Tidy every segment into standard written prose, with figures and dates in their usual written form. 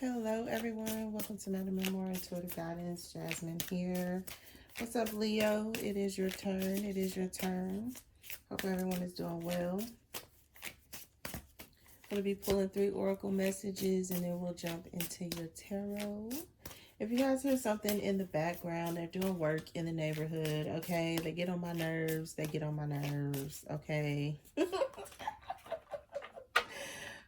Hello, everyone. Welcome to MadamMemoir Intuitive Guidance. Jasmine here. What's up, Leo? It is your turn. It is your turn. Hope everyone is doing well. I'm going to be pulling 3 oracle messages, and then we'll jump into your tarot. If you guys hear something in the background, they're doing work in the neighborhood, okay? They get on my nerves. They get on my nerves, okay?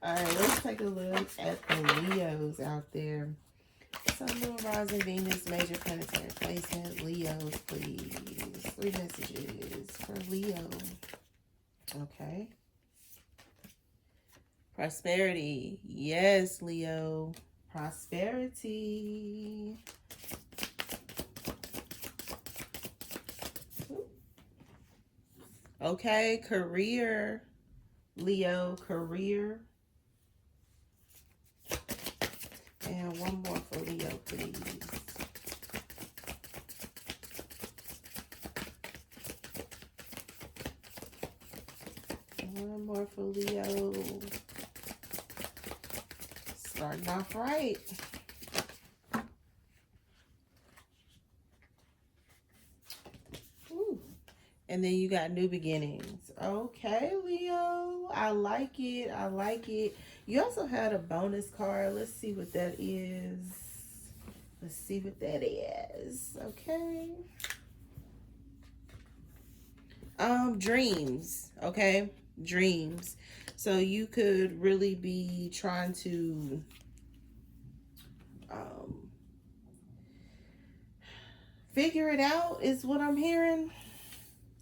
All right, let's take a look at the Leos out there. Sun, Moon, Rising, Venus, major planetary placement. Leos, please. 3 messages for Leo. Okay. Prosperity. Yes, Leo. Prosperity. Okay, career. Leo, career. And one more for Leo, please. One more for Leo. Starting off right. Ooh. And then you got new beginnings. Okay, Leo. I like it. I like it. You also had a bonus card. Let's see what that is. Let's see what that is. Okay. Dreams. Okay. Dreams. So you could really be trying to figure it out is what I'm hearing.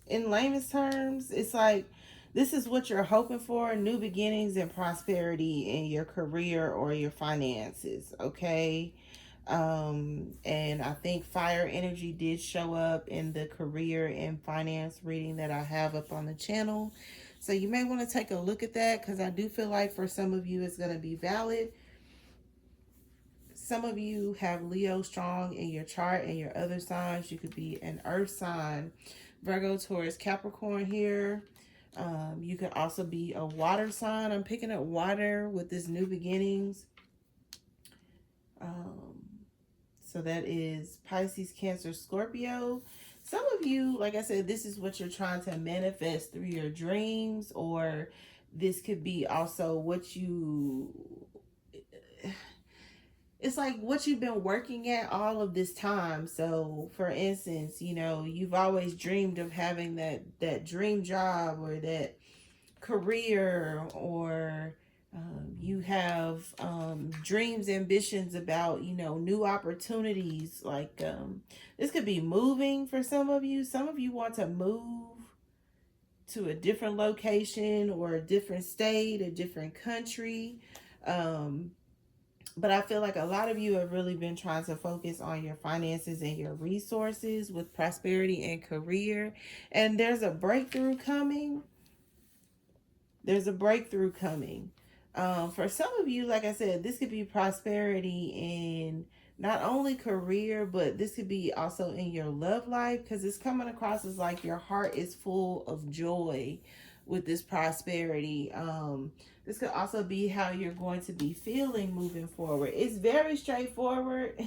In layman's terms, it's like this is what you're hoping for, new beginnings and prosperity in your career or your finances, okay? And I think fire energy did show up in the career and finance reading that I have up on the channel. So you may want to take a look at that because I do feel like for some of you it's going to be valid. Some of you have Leo strong in your chart, and your other signs, you could be an earth sign. Virgo, Taurus, Capricorn here. You could also be a water sign. I'm picking up water with this new beginnings. So that is Pisces, Cancer, Scorpio. Some of you, like I said, this is what you're trying to manifest through your dreams, or this could be also what you... It's like what you've been working at all of this time. So for instance, you know, you've always dreamed of having that dream job or that career, or you have dreams, ambitions about, you know, new opportunities. Like this could be moving for some of you. Some of you want to move to a different location or a different state, a different country. But I feel like a lot of you have really been trying to focus on your finances and your resources with prosperity and career. And there's a breakthrough coming. There's a breakthrough coming. For some of you, like I said, this could be prosperity in not only career, but this could be also in your love life, because it's coming across as like your heart is full of joy with this prosperity. This could also be how you're going to be feeling moving forward. It's very straightforward.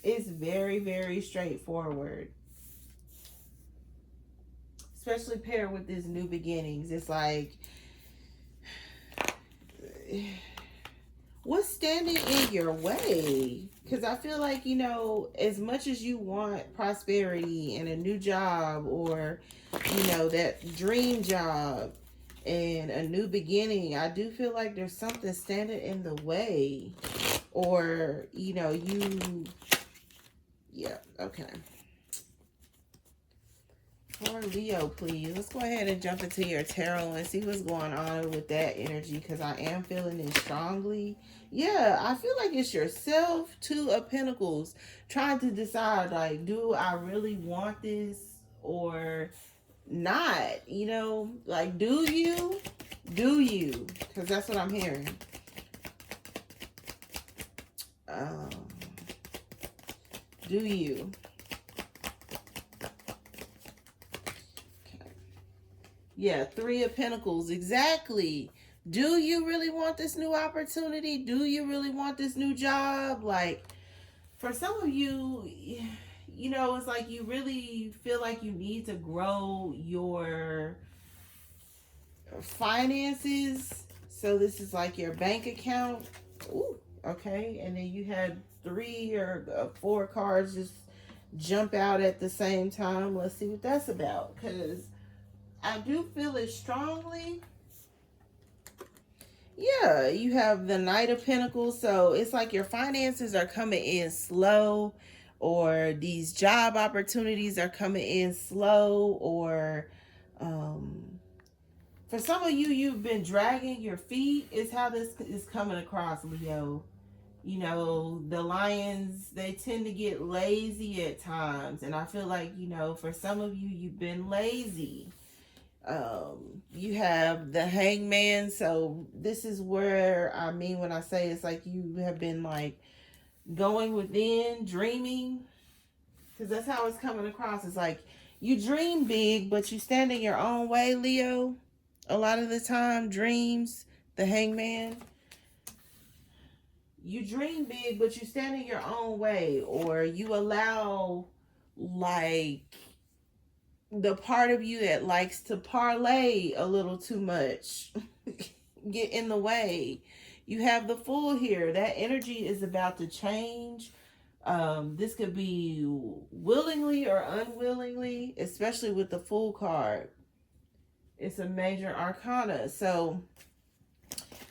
It's very, very straightforward. Especially paired with this new beginnings. It's like, what's standing in your way? Because I feel like, you know, as much as you want prosperity and a new job, or, you know, that dream job and a new beginning, I do feel like there's something standing in the way. Or, you know, yeah, okay. For Leo, please. Let's go ahead and jump into your tarot and see what's going on with that energy, because I am feeling it strongly. Yeah, I feel like it's yourself. 2 of Pentacles. Trying to decide, like, do I really want this or not? You know, like, do you? Do you? Because that's what I'm hearing. Do you? Yeah, 3 of Pentacles. Exactly. Do you really want this new opportunity? Do you really want this new job? Like, for some of you, it's like you really feel like you need to grow your finances. So this is like your bank account. Ooh, okay. And then you had 3 or 4 cards just jump out at the same time. Let's see what that's about. Because I do feel it strongly. Yeah, you have the Knight of Pentacles. So it's like your finances are coming in slow, or these job opportunities are coming in slow, or for some of you, you've been dragging your feet, is how this is coming across, Leo. The lions, they tend to get lazy at times. And I feel like, for some of you, you've been lazy. You have the hangman. So this is where I mean when I say it's like you have been like going within, dreaming. Because that's how it's coming across. It's like you dream big, but you stand in your own way, Leo. A lot of the time, dreams, the hangman. You dream big, but you stand in your own way, or you allow, like, the part of you that likes to parlay a little too much get in the way. You have the Fool here. That energy is about to change. This could be willingly or unwillingly, especially with the Fool card. It's a major arcana. So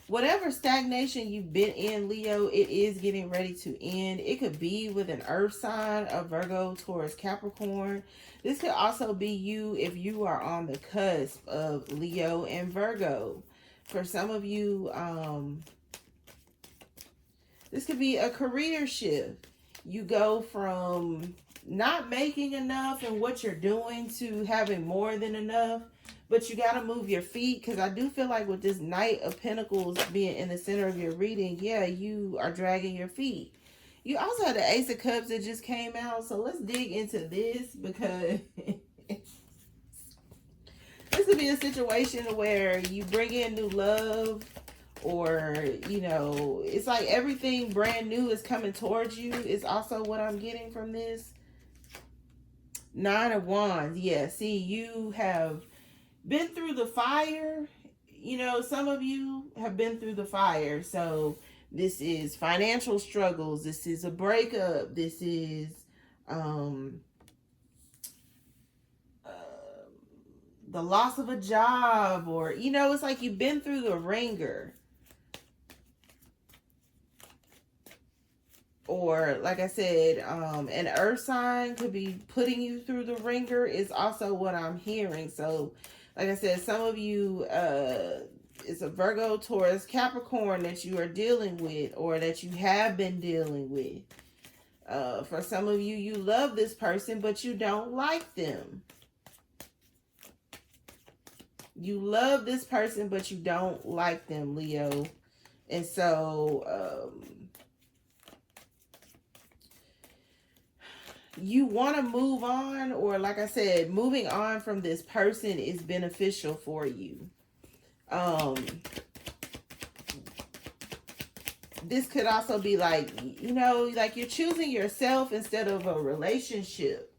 whatever stagnation you've been in, Leo, it is getting ready to end. It could be with an earth sign, a Virgo, Taurus, Capricorn. This could also be you if you are on the cusp of Leo and Virgo. For some of you, this could be a career shift. You go from not making enough in what you're doing to having more than enough. But you got to move your feet, because I do feel like with this Knight of Pentacles being in the center of your reading, yeah, you are dragging your feet. You also had the Ace of Cups that just came out. So let's dig into this, because this could be a situation where you bring in new love, or, it's like everything brand new is coming towards you is also what I'm getting from this. 9 of Wands. Yeah, see, you have been through the fire. Some of you have been through the fire. So this is financial struggles. This is a breakup. This is the loss of a job, or, it's like you've been through the ringer. Or, like I said, an earth sign could be putting you through the ringer is also what I'm hearing. So, like I said, some of you, it's a Virgo, Taurus, Capricorn that you are dealing with, or that you have been dealing with. For some of you, you love this person, but you don't like them. You love this person, but you don't like them, Leo. And so, you want to move on, or, like I said, moving on from this person is beneficial for you. This could also be like, like you're choosing yourself instead of a relationship.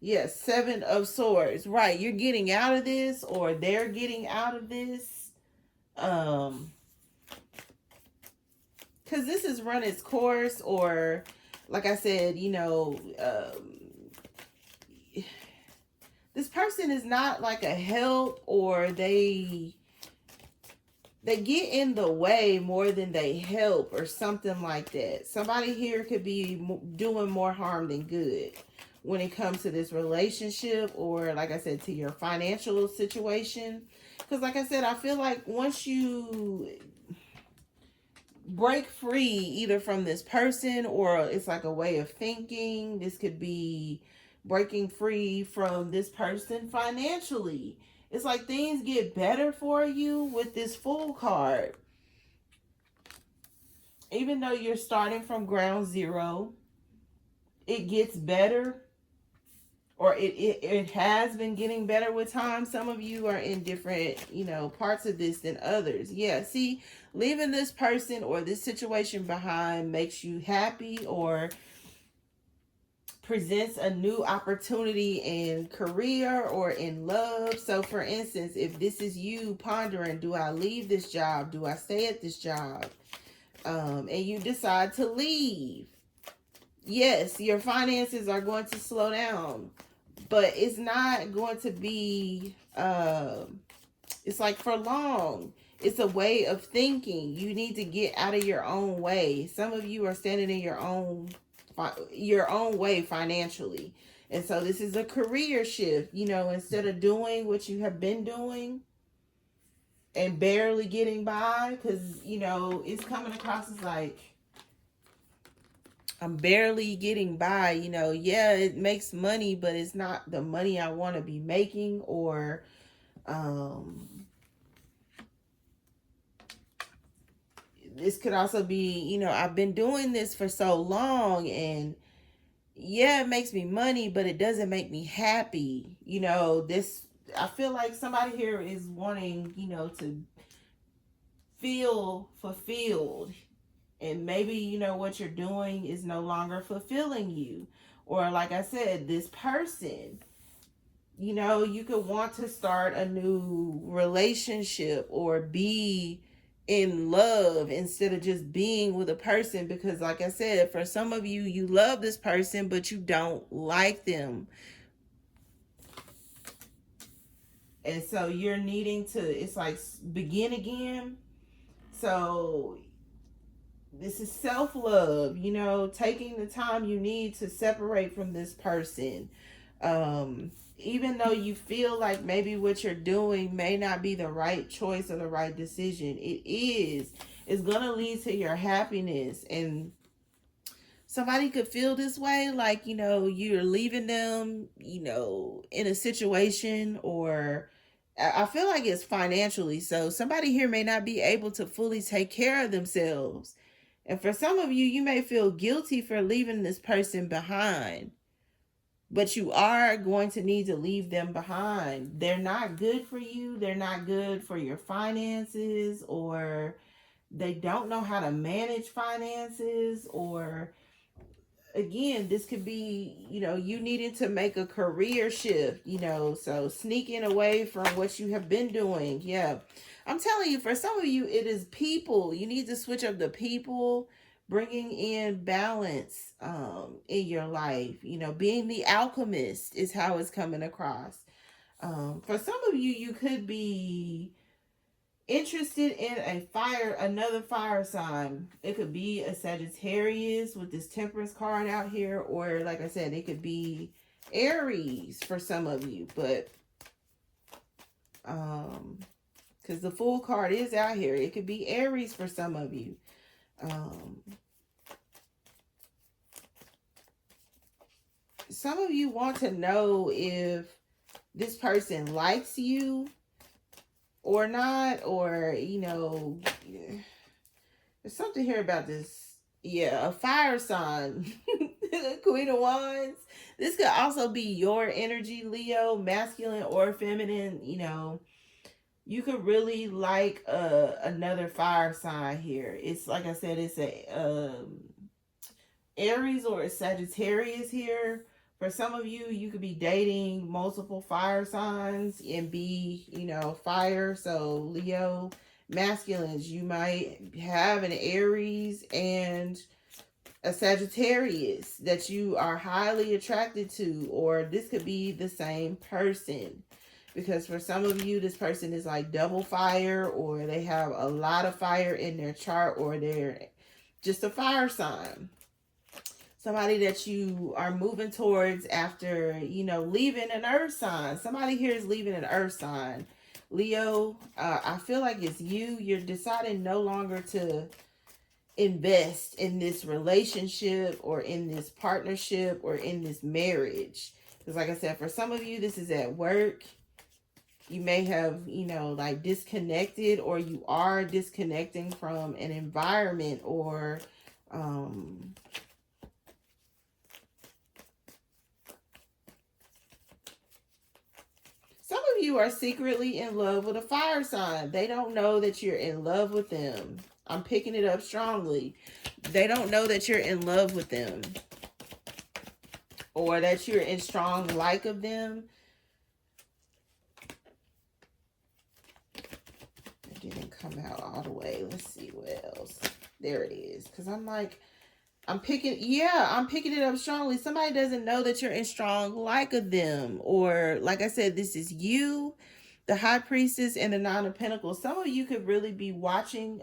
Yes, 7 of Swords. Right, you're getting out of this, or they're getting out of this. Because this has run its course, or, like I said, this person is not like a help, or they get in the way more than they help, or something like that. Somebody here could be doing more harm than good when it comes to this relationship, or, like I said, to your financial situation. Because, like I said, I feel like once you break free either from this person, or it's like a way of thinking, this could be breaking free from this person financially. It's like things get better for you with this Fool card. Even though you're starting from ground zero, it gets better. or it has been getting better with time. Some of you are in different, parts of this than others. Yeah, see, leaving this person or this situation behind makes you happy or presents a new opportunity in career or in love. So for instance, if this is you pondering, do I leave this job? Do I stay at this job? And you decide to leave. Yes, your finances are going to slow down, but it's not going to be, it's like for long. It's a way of thinking. You need to get out of your own way. Some of you are standing in your own way financially. And so this is a career shift. Instead of doing what you have been doing and barely getting by, because, it's coming across as like, I'm barely getting by, yeah, it makes money, but it's not the money I want to be making. Or this could also be, I've been doing this for so long, and yeah, it makes me money, but it doesn't make me happy. I feel like somebody here is wanting, to feel fulfilled. And maybe, what you're doing is no longer fulfilling you. Or like I said, this person, you could want to start a new relationship or be in love instead of just being with a person. Because like I said, for some of you, you love this person, but you don't like them. And so you're needing to, it's like begin again. So this is self-love, taking the time you need to separate from this person. Even though you feel like maybe what you're doing may not be the right choice or the right decision, it's gonna lead to your happiness. And somebody could feel this way, like, you're leaving them, in a situation, or I feel like it's financially. So somebody here may not be able to fully take care of themselves. And for some of you, you may feel guilty for leaving this person behind, but you are going to need to leave them behind. They're not good for you. They're not good for your finances, or they don't know how to manage finances. Or again, this could be, you needing to make a career shift, so sneaking away from what you have been doing. Yeah. I'm telling you, for some of you, it is people. You need to switch up the people, bringing in balance in your life. Being the alchemist is how it's coming across. For some of you, you could be interested in another fire sign. It could be a Sagittarius with this Temperance card out here, or like I said, it could be Aries for some of you. But because the Fool card is out here, it could be Aries for some of you. Some of you want to know if this person likes you or not, or there's something here about this. Yeah, a fire sign. Queen of Wands. This could also be your energy, Leo, masculine or feminine. You could really like another fire sign here. It's like I said, it's a Aries or a Sagittarius here. For some of you, you could be dating multiple fire signs and be, fire. So Leo, masculines, you might have an Aries and a Sagittarius that you are highly attracted to, or this could be the same person. Because for some of you, this person is like double fire, or they have a lot of fire in their chart, or they're just a fire sign. Somebody that you are moving towards after, leaving an earth sign. Somebody here is leaving an earth sign. Leo, I feel like it's you. You're deciding no longer to invest in this relationship or in this partnership or in this marriage. Because like I said, for some of you, this is at work. You may have, like disconnected, or you are disconnecting from an environment, or of you are secretly in love with a fire sign. They don't know that you're in love with them. I'm picking it up strongly. They don't know that you're in love with them, or that you're in strong like of them. It didn't come out all the way. Let's see what else. There it is. Because I'm picking it up strongly. Somebody doesn't know that you're in strong like of them. Or, like I said, this is you, the High Priestess, and the Nine of Pentacles. Some of you could really be watching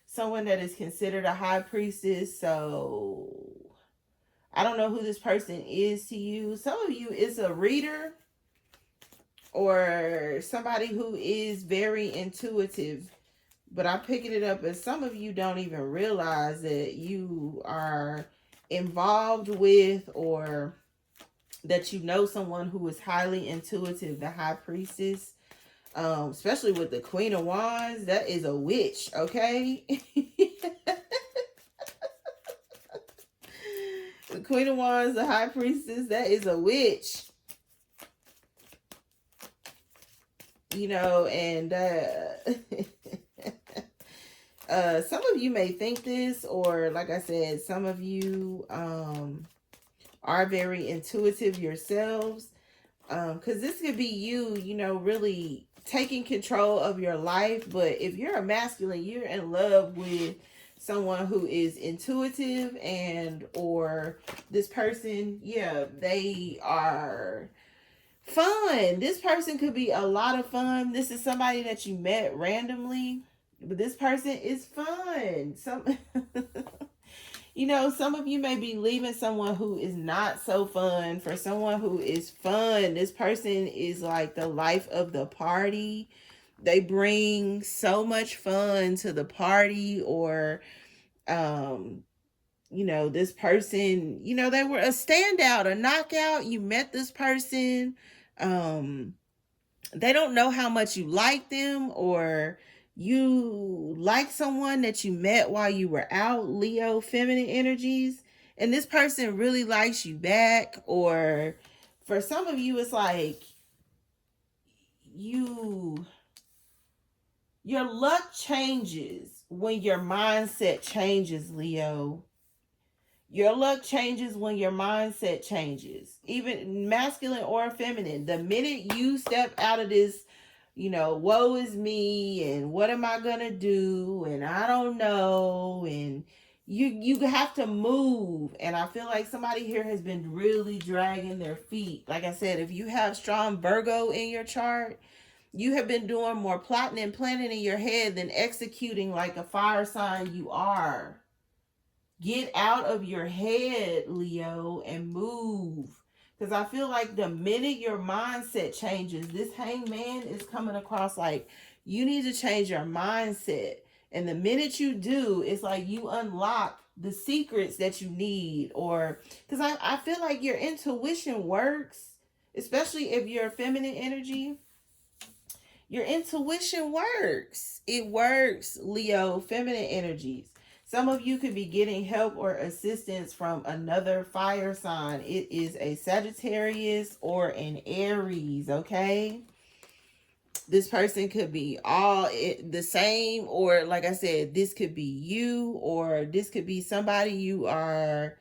someone that is considered a High Priestess. So, I don't know who this person is to you. Some of you is a reader, or somebody who is very intuitive. But I'm picking it up as some of you don't even realize that you are involved with, or that you know someone who is highly intuitive, the High Priestess. Especially with the Queen of Wands, that is a witch, okay? The Queen of Wands, the High Priestess, that is a witch. You know, and some of you may think this, or like I said, some of you are very intuitive yourselves. Because this could be you, you know, really taking control of your life. But if you're a masculine, you're in love with someone who is intuitive, and or this person, yeah, they are fun. This person could be a lot of fun. This is somebody that you met randomly, but this person is fun. You know, some of you may be leaving someone who is not so fun for someone who is fun. This person is like the life of the party. They bring so much fun to the party. Or you know, this person, you know, they were a standout, a knockout. You met this person. They don't know how much you like them, or you like someone that you met while you were out, Leo, feminine energies, and this person really likes you back. Or for some of you, it's like your luck changes when your mindset changes, Leo. Your luck changes when your mindset changes, even masculine or feminine. The minute you step out of this, you know, woe is me, and what am I gonna do, and I don't know, and you have to move. And I feel like somebody here has been really dragging their feet. Like I said, if you have strong Virgo in your chart, you have been doing more plotting and planning in your head than executing like a fire sign you are. Get out of your head, Leo, and move. Because I feel like the minute your mindset changes, this hangman is coming across like you need to change your mindset. And the minute you do, it's like you unlock the secrets that you need. Or because I feel like your intuition works, especially if you're a feminine energy. Your intuition works. It works, Leo, feminine energies. Some of you could be getting help or assistance from another fire sign. It is a Sagittarius or an Aries, okay? This person could be all the same, or like I said, this could be you, or this could be somebody you are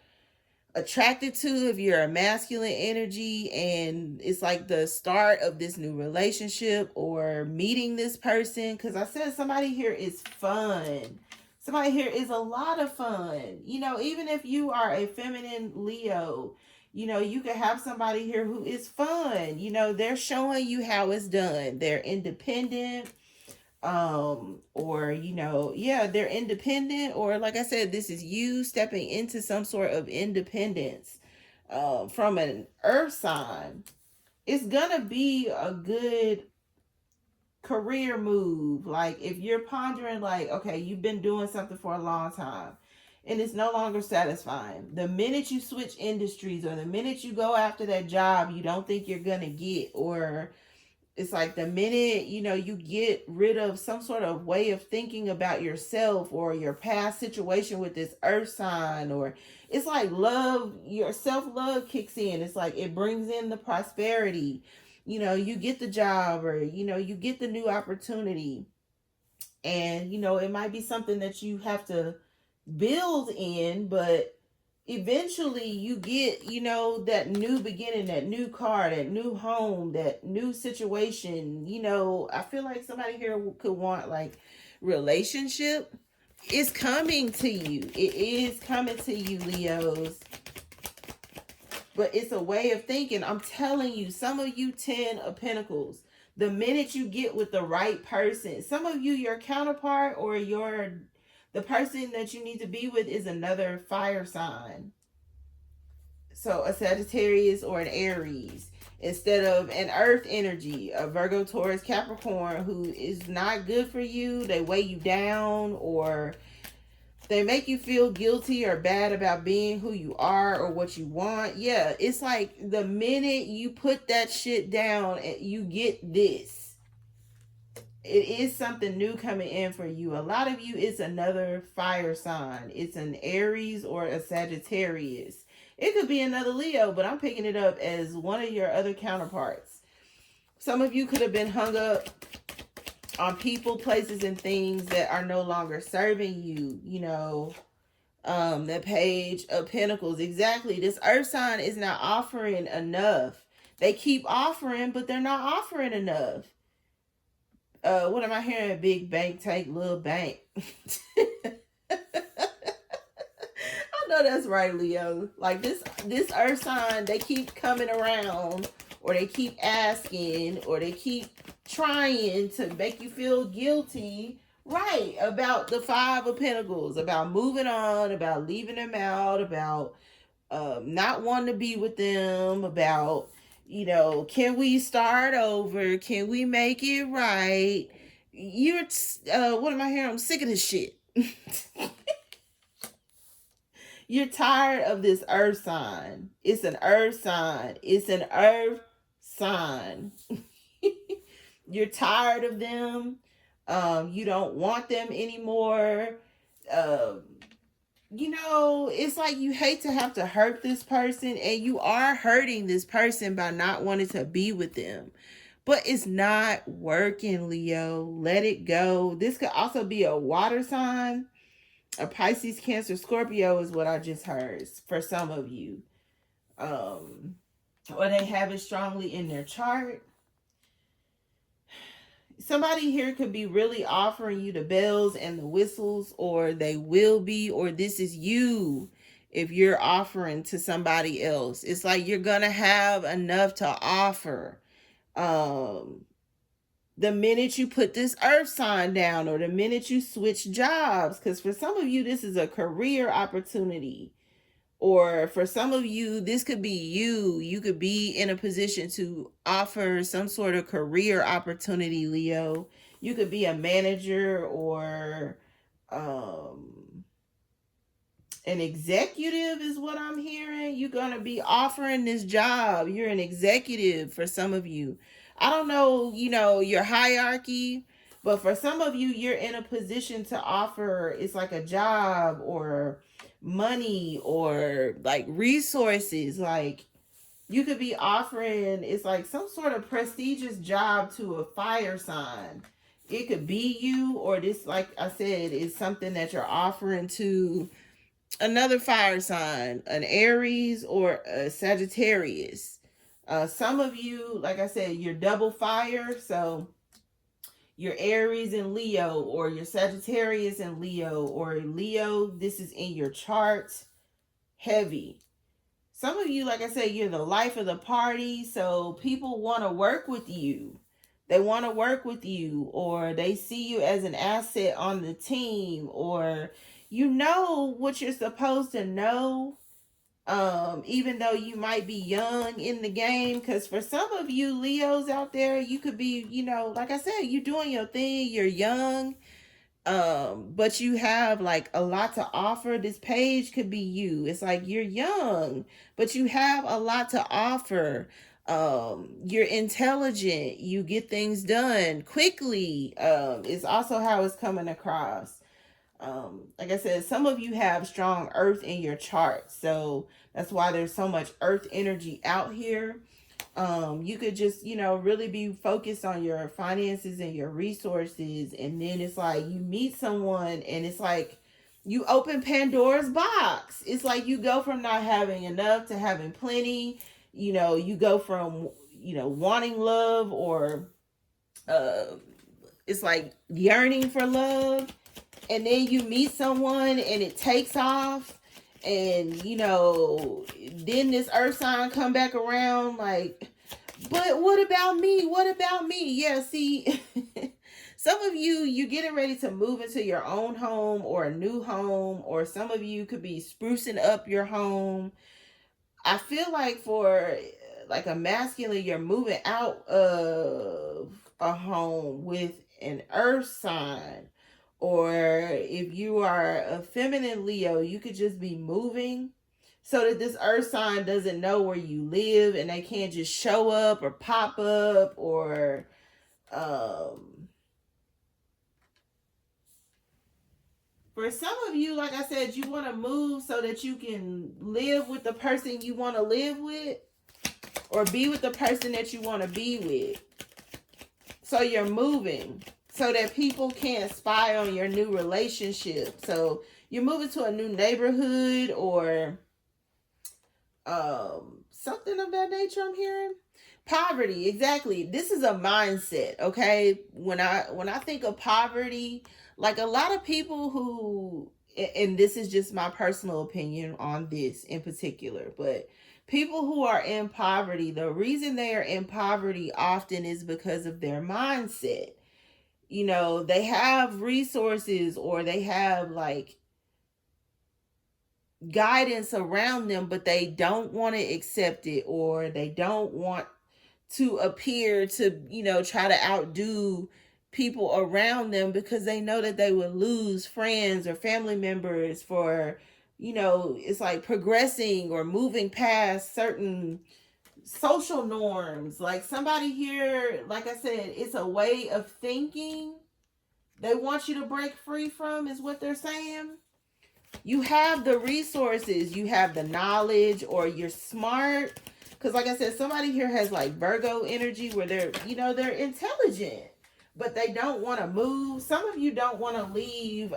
attracted to if you're a masculine energy, and it's like the start of this new relationship or meeting this person. Because I said somebody here is fun. Somebody here is a lot of fun. You know, even if you are a feminine Leo, you know, you could have somebody here who is fun. You know, they're showing you how it's done. They're independent. Or, you know, yeah, they're independent. Or like I said, this is you stepping into some sort of independence from an earth sign. It's gonna be a good career move. Like if you're pondering like, okay, you've been doing something for a long time and it's no longer satisfying. The minute you switch industries, or the minute you go after that job you don't think you're gonna get, or it's like the minute, you know, you get rid of some sort of way of thinking about yourself or your past situation with this earth sign, or it's like love, your self-love kicks in. It's like it brings in the prosperity. You get the job, or you get the new opportunity, and it might be something that you have to build in, but eventually you get that new beginning, that new car, that new home, that new situation. I feel like somebody here could want like relationship. It's coming to you. It is coming to you, Leos. But it's a way of thinking. I'm telling you, some of you 10 of Pentacles, the minute you get with the right person, some of you, your counterpart or the person that you need to be with is another fire sign. So a Sagittarius or an Aries, instead of an earth energy, a Virgo, Taurus, Capricorn, who is not good for you. They weigh you down, or they make you feel guilty or bad about being who you are or what you want. Yeah, it's like the minute you put that shit down, you get this. It is something new coming in for you. A lot of you, it's another fire sign. It's an Aries or a Sagittarius. It could be another Leo, but I'm picking it up as one of your other counterparts. Some of you could have been hung up on people, places, and things that are no longer serving you. That Page of Pentacles. Exactly. This earth sign is not offering enough. They keep offering, but they're not offering enough. What am I hearing? Big bank take little bank. I know that's right, Leo. Like this earth sign, they keep coming around, or they keep asking, or they keep trying to make you feel guilty, right, about the Five of Pentacles, about moving on, about leaving them out, about not wanting to be with them, about can we start over? Can we make it right? You're what am I hearing? I'm sick of this shit. You're tired of this earth sign. It's an earth sign. It's an earth sign. You're tired of them. You don't want them anymore. Um, it's like you hate to have to hurt this person, and you are hurting this person by not wanting to be with them. But it's not working, Leo. Let it go. This could also be a water sign. A Pisces, Cancer, Scorpio is what I just heard for some of you. Or they have it strongly in their chart. Somebody here could be really offering you the bells and the whistles, or they will be, or this is you. If you're offering to somebody else, it's like you're gonna have enough to offer. The minute you put this earth sign down, or the minute you switch jobs, because for some of you this is a career opportunity, or for some of you this could be you could be in a position to offer some sort of career opportunity, Leo. You could be a manager, or an executive is what I'm hearing. You're going to be offering this job. You're an executive for some of you. I don't know, your hierarchy, but for some of you, you're in a position to offer, it's like a job, or money, or like resources. Like you could be offering, it's like some sort of prestigious job to a fire sign. It could be you, or this, like I said, is something that you're offering to another fire sign, an Aries or a Sagittarius. Some of you, like I said, you're double fire. So you're Aries and Leo, or you're Sagittarius and Leo, or Leo, this is in your chart, heavy. Some of you, like I said, you're the life of the party. So people want to work with you. They want to work with you, or they see you as an asset on the team, or you know what you're supposed to know, even though you might be young in the game. Because for some of you Leos out there, you could be, like I said, you're doing your thing, you're young, but you have like a lot to offer. This page could be you. It's like you're young, but you have a lot to offer. You're intelligent, you get things done quickly. It's also how it's coming across. Like I said, some of you have strong earth in your chart, so that's why there's so much earth energy out here. You could just, really be focused on your finances and your resources. And then it's like you meet someone and it's like you open Pandora's box. It's like you go from not having enough to having plenty. You go from, wanting love, or uh, it's like yearning for love. And then you meet someone and it takes off. And, then this earth sign come back around like, but what about me? What about me? Yeah, see, some of you getting ready to move into your own home or a new home, or some of you could be sprucing up your home. I feel like for like a masculine, you're moving out of a home with an earth sign. Or if you are a feminine Leo, you could just be moving so that this earth sign doesn't know where you live and they can't just show up or pop up. Or for some of you, like I said, you want to move so that you can live with the person you want to live with, or be with the person that you want to be with. So you're moving so that people can't spy on your new relationship. So you're moving to a new neighborhood, or something of that nature. I'm hearing poverty. Exactly. This is a mindset. Okay. When I think of poverty, like a lot of people who, and this is just my personal opinion on this in particular, but people who are in poverty, the reason they are in poverty often is because of their mindset. They have resources, or they have like guidance around them, but they don't want to accept it, or they don't want to appear to, try to outdo people around them, because they know that they would lose friends or family members for, it's like progressing or moving past certain social norms. Like somebody here, like I said, it's a way of thinking they want you to break free from, is what they're saying. You have the resources, you have the knowledge, or you're smart. Because like I said, somebody here has like Virgo energy, where they're intelligent, but they don't want to move. Some of you don't want to leave.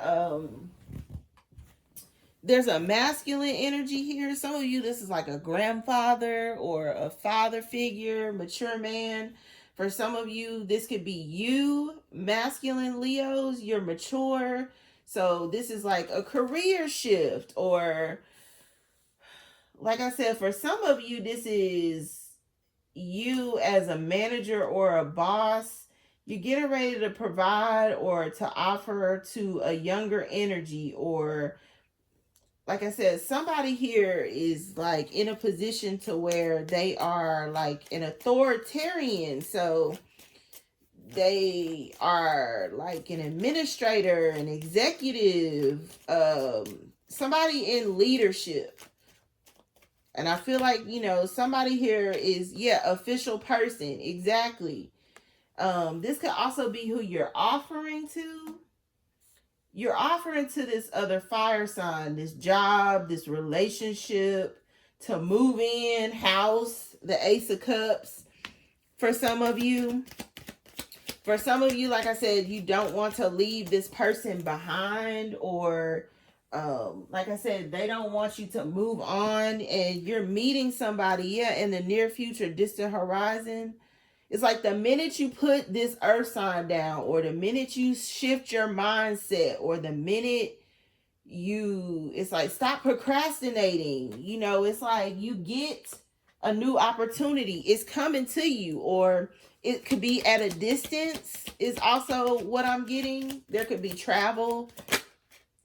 There's a masculine energy here. Some of you, this is like a grandfather or a father figure, mature man. For some of you, this could be you, masculine Leos. You're mature. So this is like a career shift, or like I said, for some of you, this is you as a manager or a boss. You're getting ready to provide or to offer to a younger energy, or like I said, somebody here is like in a position to where they are like an authoritarian. So they are like an administrator, an executive, somebody in leadership. And I feel like, somebody here is, official person. Exactly. This could also be who you're offering to. You're offering to this other fire sign, this job, this relationship, to move in, house, the Ace of Cups. For some of you, like I said, you don't want to leave this person behind, or like I said, they don't want you to move on, and you're meeting somebody, in the near future, distant horizon. It's like the minute you put this earth sign down, or the minute you shift your mindset, or the minute it's like stop procrastinating. It's like you get a new opportunity. It's coming to you, or it could be at a distance, is also what I'm getting. There could be travel.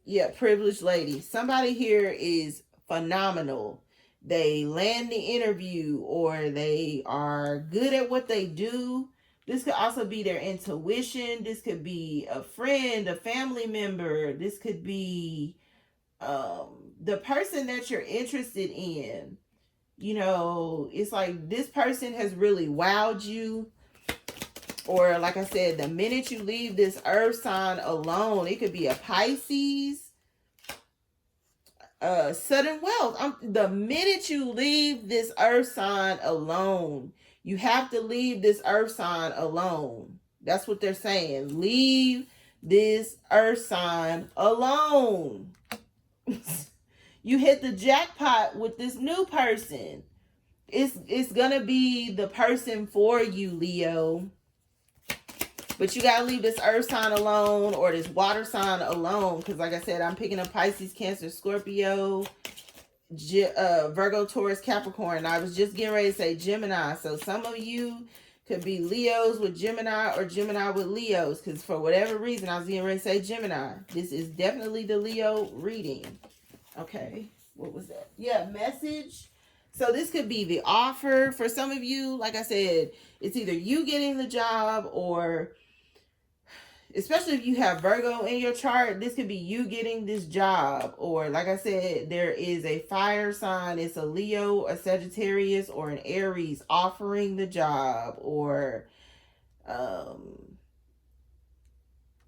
Yeah, privileged lady. Somebody here is phenomenal. They land the interview, or they are good at what they do. This could also be their intuition. This could be a friend, a family member. This could be the person that you're interested in. It's like this person has really wowed you. Or like I said, the minute you leave this earth sign alone, it could be a Pisces. Sudden wealth. The minute you leave this earth sign alone, You have to leave this earth sign alone. That's what they're saying. Leave this earth sign alone. You hit the jackpot with this new person. It's gonna be the person for you, Leo. But you gotta leave this earth sign alone or this water sign alone. Because like I said, I'm picking up Pisces, Cancer, Scorpio, Virgo, Taurus, Capricorn. I was just getting ready to say Gemini. So some of you could be Leos with Gemini or Gemini with Leos. Because for whatever reason, I was getting ready to say Gemini. This is definitely the Leo reading. Okay. What was that? Yeah, message. So this could be the offer. For some of you, like I said, it's either you getting the job or, especially if you have Virgo in your chart, this could be you getting this job. Or like I said, there is a fire sign. It's a Leo, a Sagittarius, or an Aries offering the job. Or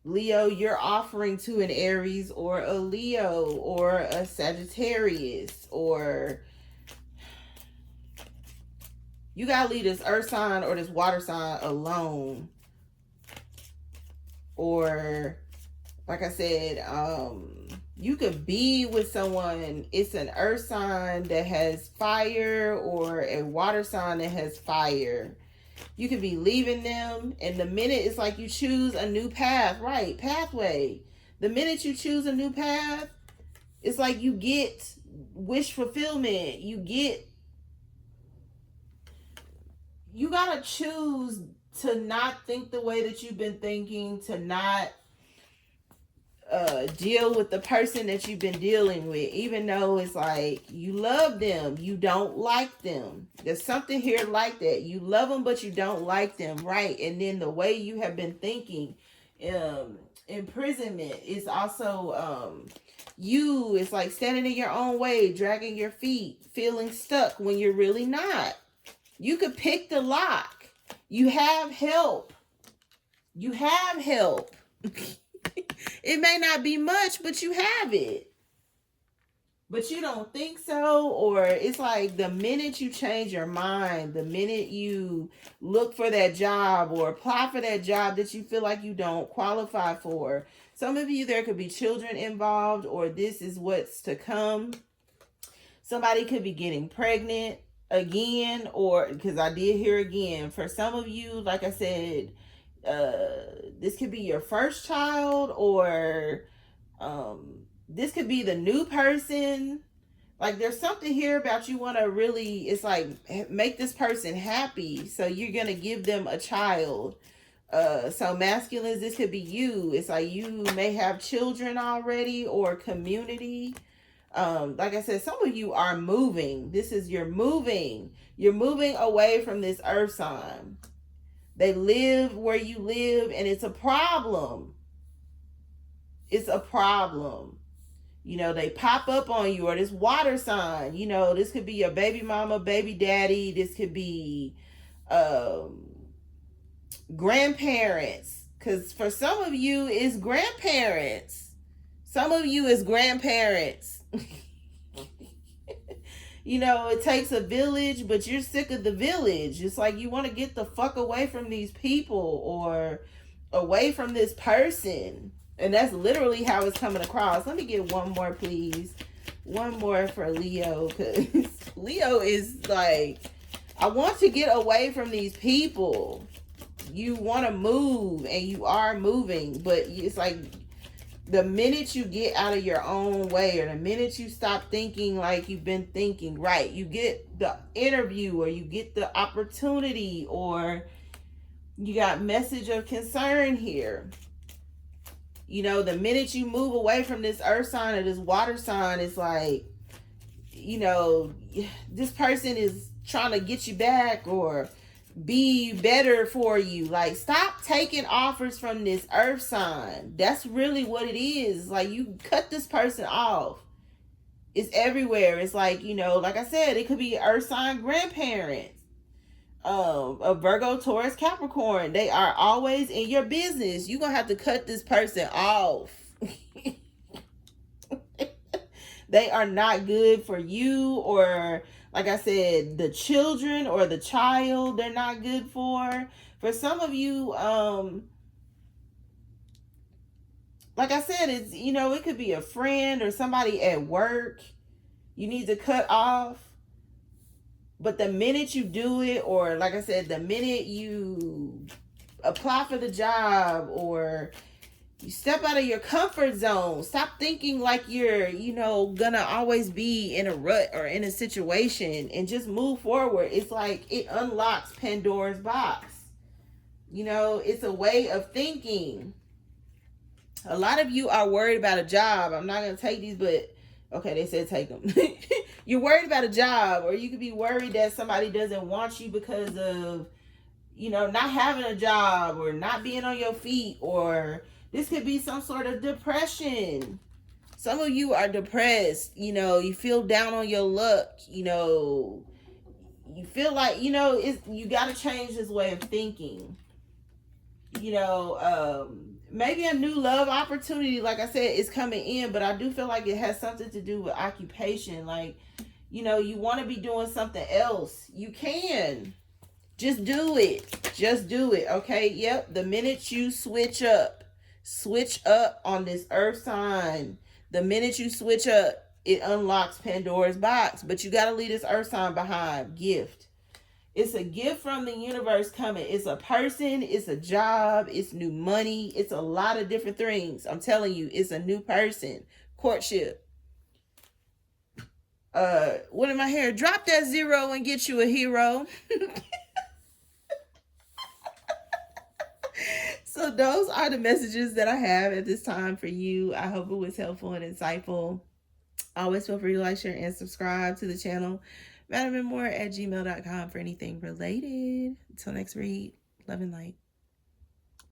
Leo, you're offering to an Aries or a Leo or a Sagittarius. Or you gotta leave this earth sign or this water sign alone. Or like I said, you could be with someone, it's an earth sign that has fire or a water sign that has fire. You could be leaving them, and the minute it's like you choose a new path, right? Pathway. The minute you choose a new path, it's like you get wish fulfillment. You gotta choose to not think the way that you've been thinking, to not deal with the person that you've been dealing with, even though it's like you love them, you don't like them. There's something here like that. You love them, but you don't like them, right? And then the way you have been thinking, imprisonment is also it's like standing in your own way, dragging your feet, feeling stuck when you're really not. You could pick the lock. You have help. You have help. It may not be much, but you have it. But you don't think so, or it's like the minute you change your mind, the minute you look for that job or apply for that job that you feel like you don't qualify for. Some of you, there could be children involved, or this is what's to come. Somebody could be getting pregnant again, or because I did hear again. For some of you, like I said, this could be your first child, or this could be the new person. Like there's something here about you want to really, it's like make this person happy, so you're gonna give them a child. So masculines, this could be you. It's like you may have children already or community. Like I said, some of you are moving. This is you're moving away from this earth sign. They live where you live, and it's a problem. It's a problem. You know, they pop up on you, or this water sign. You know, this could be your baby mama, baby daddy. This could be grandparents. Because for some of you, it's grandparents. Some of you is grandparents. You know, it takes a village, but you're sick of the village. It's like you want to get the fuck away from these people or away from this person. And that's literally how it's coming across. Let me get one more, please. One more for Leo, because Leo is like, I want to get away from these people. You want to move, and you are moving, but it's like the minute you get out of your own way, or the minute you stop thinking like you've been thinking, right? You get the interview, or you get the opportunity, or you got message of concern here. You know, the minute you move away from this earth sign or this water sign, it's like, you know, this person is trying to get you back or be better for you. Like, stop taking offers from this earth sign. That's really what it is. Like, you cut this person off. It's everywhere. It's like, you know, like I said, it could be earth sign grandparents. A Virgo, Taurus, Capricorn. They are always in your business. You're gonna have to cut this person off. They are not good for you, or like I said, the children or the child they're not good for. For some of you, like I said, it's, it could be a friend or somebody at work you need to cut off. But the minute you do it, or like I said, the minute you apply for the job, or you step out of your comfort zone, stop thinking like you're, gonna always be in a rut or in a situation, and just move forward. It's like it unlocks Pandora's box. It's a way of thinking. A lot of you are worried about a job. I'm not going to take these, but okay, they said take them. You're worried about a job, or you could be worried that somebody doesn't want you because of, not having a job or not being on your feet, or this could be some sort of depression. Some of you are depressed, you feel down on your luck, you feel like, you got to change this way of thinking. Maybe a new love opportunity, like I said, is coming in, but I do feel like it has something to do with occupation. Like, you want to be doing something else. You can. Just do it. Just do it. Okay. Yep. The minute you switch up on this earth sign, the minute you switch up, it unlocks Pandora's box. But you got to leave this earth sign behind. Gift. It's a gift from the universe coming. It's a person, it's a job, it's new money, it's a lot of different things. I'm telling you, it's a new person. Courtship. What am I here? Drop that 0 and get you a hero. So those are the messages that I have at this time for you. I hope it was helpful and insightful. Always feel free to like, share, and subscribe to the channel. MadamMemoir at gmail.com for anything related. Until next read, love and light.